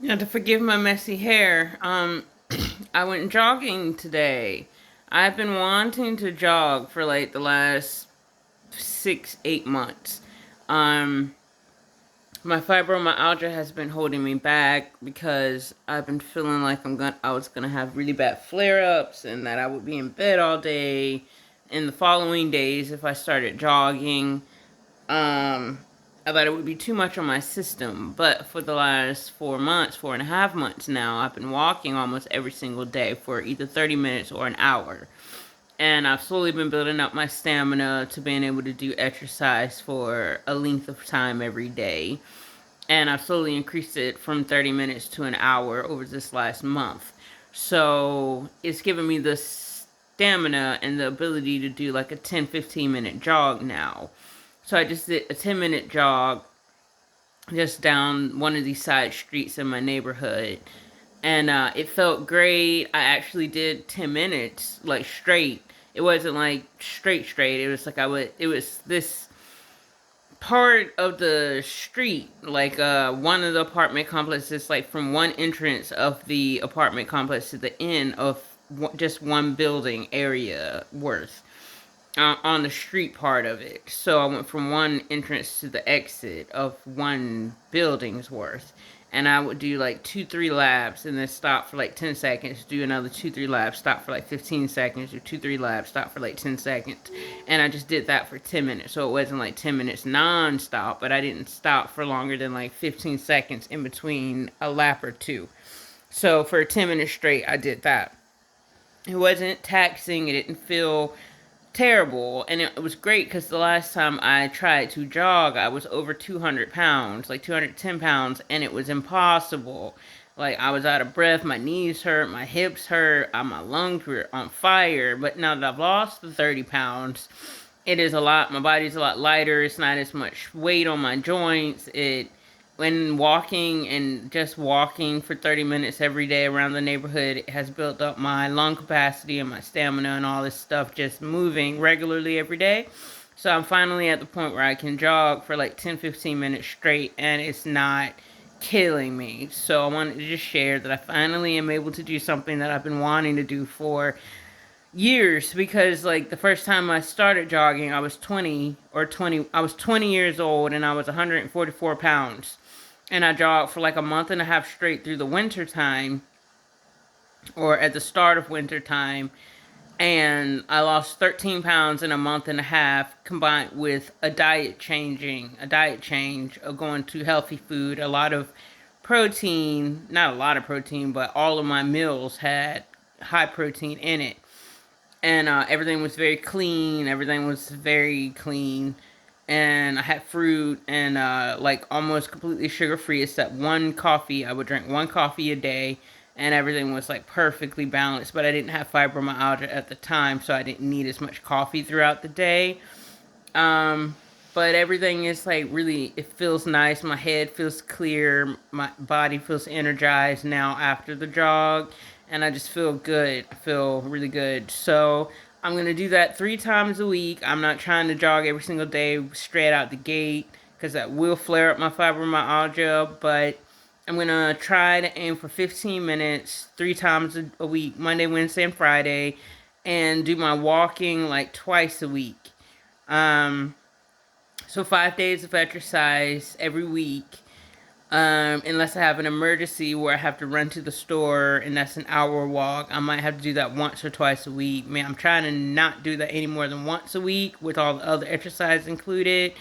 Yeah, to forgive my messy hair. I went jogging today. I've been wanting to jog for like the last 6, 8 months. Um, my fibromyalgia has been holding me back because I've been feeling like I was gonna have really bad flare ups and that I would be in bed all day in the following days if I started jogging. Um, I thought it would be too much on my system, but for the last 4 months, 4.5 months now, I've been walking almost every single day for either 30 minutes or an hour. And I've slowly been building up my stamina to being able to do exercise for a length of time every day. And I've slowly increased it from 30 minutes to an hour over this last month. So it's given me the stamina and the ability to do like a 10, 15 minute jog now. So I just did a 10-minute jog just down one of these side streets in my neighborhood. And it felt great. I actually did 10 minutes, like straight. It wasn't like straight. It was like it was this part of the street, like one of the apartment complexes, like from one entrance of the apartment complex to the end of just one building area worth on the street part of it. So I went from one entrance to the exit of one building's worth. And I would do like 2, 3 laps and then stop for like 10 seconds, do another 2, 3 laps, stop for like 15 seconds, do 2, 3 laps, stop for like 10 seconds. And I just did that for 10 minutes. So it wasn't like 10 minutes non-stop, but I didn't stop for longer than like 15 seconds in between a lap or two. So for 10 minutes straight, I did that. It wasn't taxing, it didn't feel terrible, and it was great because the last time I tried to jog I was over 200 pounds, like 210 pounds, and it was impossible. Like I was out of breath, my knees hurt, my hips hurt, my lungs were on fire. But now that I've lost the 30 pounds, it is a lot, my body's a lot lighter, it's not as much weight on my joints. It When walking and just walking for 30 minutes every day around the neighborhood, it has built up my lung capacity and my stamina and all this stuff just moving regularly every day. So I'm finally at the point where I can jog for like 10, 15 minutes straight and it's not killing me. So I wanted to just share that I finally am able to do something that I've been wanting to do for years, because like the first time I started jogging I was 20 years old and I was 144 pounds, and I jogged for like a month and a half straight through the winter time, or at the start of winter time, and I lost 13 pounds in a month and a half, combined with a diet change of going to healthy food, a lot of protein, not a lot of protein, but all of my meals had high protein in it. And everything was very clean. Everything was very clean. And I had fruit and like almost completely sugar free, except one coffee. I would drink one coffee a day, and everything was like perfectly balanced. But I didn't have fibromyalgia at the time, so I didn't need as much coffee throughout the day. Um, but everything is like really, it feels nice. My head feels clear. My body feels energized now after the jog. And I just feel good. I feel really good. So I'm going to do that 3 times a week. I'm not trying to jog every single day straight out the gate because that will flare up my fibromyalgia. But I'm going to try to aim for 15 minutes 3 times a week, Monday, Wednesday, and Friday. And do my walking like twice a week. Um, so 5 days of exercise every week. Unless I have an emergency where I have to run to the store and that's an hour walk, I might have to do that once or twice a week. Man, I'm trying to not do that any more than once a week with all the other exercise included.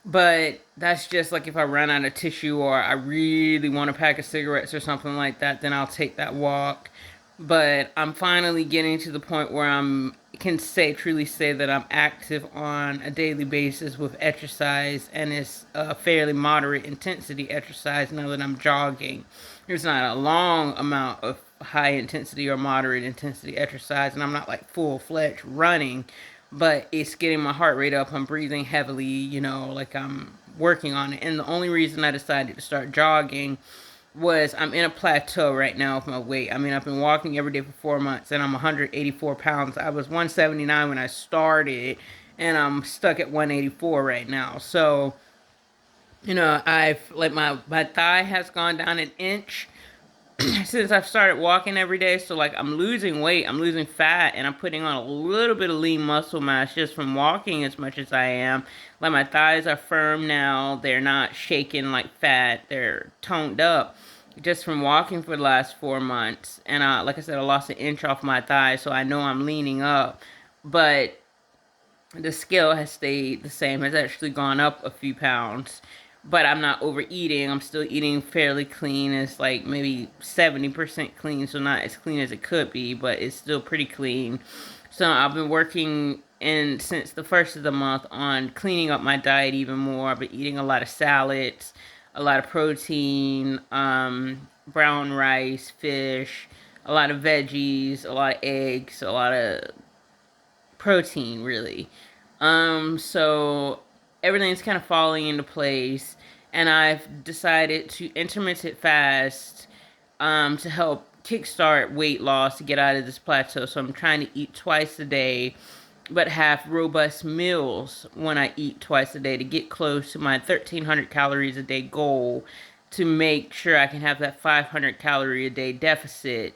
But that's just like if I run out of tissue or I really want a pack of cigarettes or something like that, then I'll take that walk. But I'm finally getting to the point where I'm can say truly say that I'm active on a daily basis with exercise, and it's a fairly moderate intensity exercise now that I'm jogging. There's not a long amount of high intensity or moderate intensity exercise, and I'm not like full fledged running, but it's getting my heart rate up. I'm breathing heavily, like I'm working on it. And the only reason I decided to start jogging was I'm in a plateau right now with my weight. I mean, I've been walking every day for 4 months and I'm 184 pounds. I was 179 when I started and I'm stuck at 184 right now. So You know, I've like my thigh has gone down an inch since I've started walking every day. So like I'm losing weight, I'm losing fat, and I'm putting on a little bit of lean muscle mass just from walking as much as I am. Like my thighs are firm now. They're not shaking like fat. They're toned up just from walking for the last 4 months. And like I said, I lost an inch off my thigh, so I know I'm leaning up. But the scale has stayed the same, has actually gone up a few pounds. But I'm not overeating. I'm still eating fairly clean. It's like maybe 70% clean, so not as clean as it could be, but it's still pretty clean. So I've been working in since the first of the month on cleaning up my diet even more. I've been eating a lot of salads, a lot of protein, brown rice, fish, a lot of veggies, a lot of eggs, a lot of protein, really. So everything's kind of falling into place, and I've decided to intermittent fast, to help kickstart weight loss to get out of this plateau. So I'm trying to eat twice a day, but have robust meals when I eat twice a day to get close to my 1,300 calories a day goal, to make sure I can have that 500 calorie a day deficit,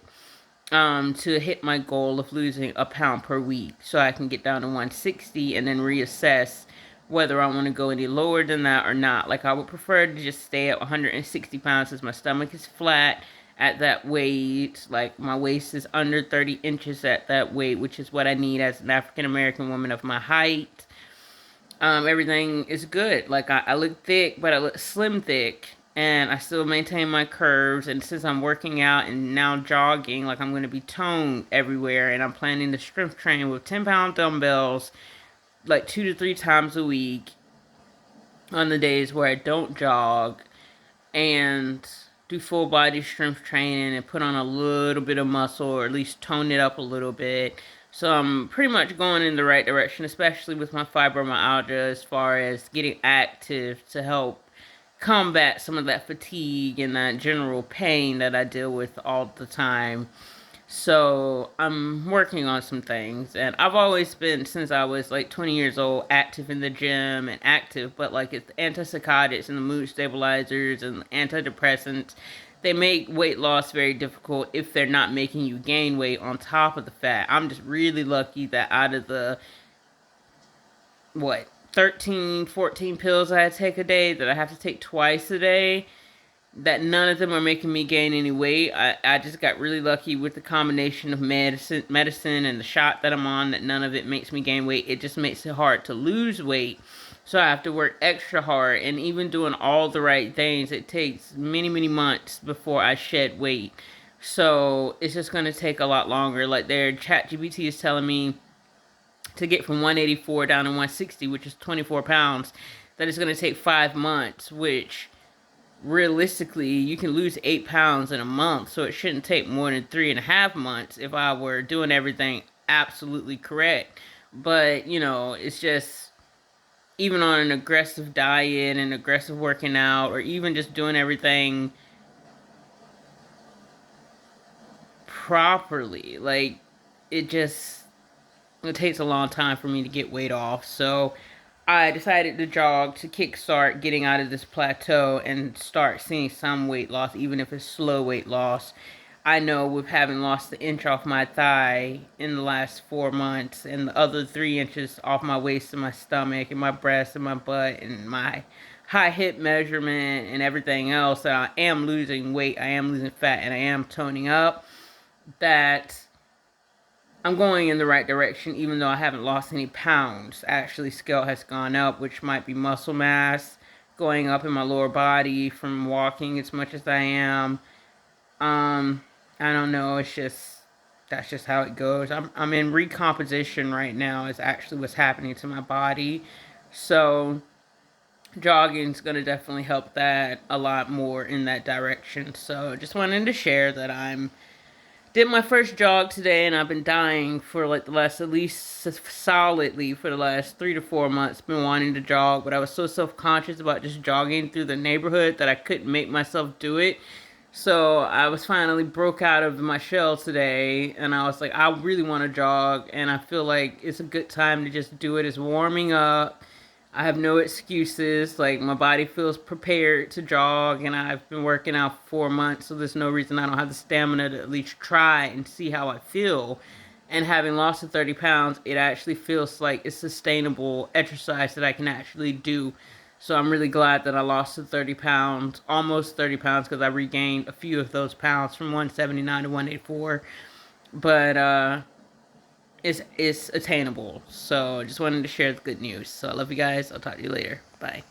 to hit my goal of losing a pound per week, so I can get down to 160 and then reassess whether I want to go any lower than that or not. Like I would prefer to just stay at 160 pounds as my stomach is flat at that weight. Like my waist is under 30 inches at that weight, which is what I need as an African American woman of my height. Everything is good. Like I look thick, but I look slim thick, and I still maintain my curves. And since I'm working out and now jogging, like I'm going to be toned everywhere. And I'm planning to strength train with 10-pound dumbbells, like 2 to 3 times a week on the days where I don't jog, and do full body strength training and put on a little bit of muscle, or at least tone it up a little bit. So I'm pretty much going in the right direction, especially with my fibromyalgia, as far as getting active to help combat some of that fatigue and that general pain that I deal with all the time. So I'm working on some things, and I've always been, since I was like 20 years old, active in the gym and active, but like it's the antipsychotics and the mood stabilizers and the antidepressants, they make weight loss very difficult if they're not making you gain weight on top of the fat. I'm just really lucky that out of the, what, 13, 14 pills I take a day that I have to take twice a day, that none of them are making me gain any weight. I just got really lucky with the combination of medicine and the shot that I'm on, that none of it makes me gain weight. It just makes it hard to lose weight. So I have to work extra hard, and even doing all the right things, it takes many, many months before I shed weight. So it's just going to take a lot longer. Like their ChatGPT is telling me to get from 184 down to 160, which is 24 pounds, that it's going to take 5 months, which realistically, you can lose 8 pounds in a month, so it shouldn't take more than 3.5 months if I were doing everything absolutely correct. But, you know, it's just, even on an aggressive diet and aggressive working out, or even just doing everything properly, like, it just, it takes a long time for me to get weight off. So I decided to jog to kickstart getting out of this plateau and start seeing some weight loss, even if it's slow weight loss. I know with having lost the inch off my thigh in the last 4 months, and the other 3 inches off my waist and my stomach and my breast and my butt and my high hip measurement and everything else, that I am losing weight, I am losing fat, and I am toning up, that I'm going in the right direction, even though I haven't lost any pounds. Actually, scale has gone up, which might be muscle mass going up in my lower body from walking as much as I am. I don't know. It's just, that's just how it goes. I'm in recomposition right now. Is actually what's happening to my body. So jogging's gonna definitely help that a lot more in that direction. So just wanted to share that I'm did my first jog today, and I've been dying for like the last, at least solidly for the last 3 to 4 months, been wanting to jog, but I was so self-conscious about just jogging through the neighborhood that I couldn't make myself do it. So I was finally broke out of my shell today, and I was like, I really want to jog, and I feel like it's a good time to just do it as warming up. I have no excuses. Like, my body feels prepared to jog, and I've been working out for 4 months, so there's no reason I don't have the stamina to at least try and see how I feel. And having lost the 30 pounds, it actually feels like it's sustainable exercise that I can actually do. So I'm really glad that I lost the 30 pounds, almost 30 pounds, because I regained a few of those pounds from 179 to 184. But it's attainable. So I just wanted to share the good news. So I love you guys. I'll talk to you later. Bye.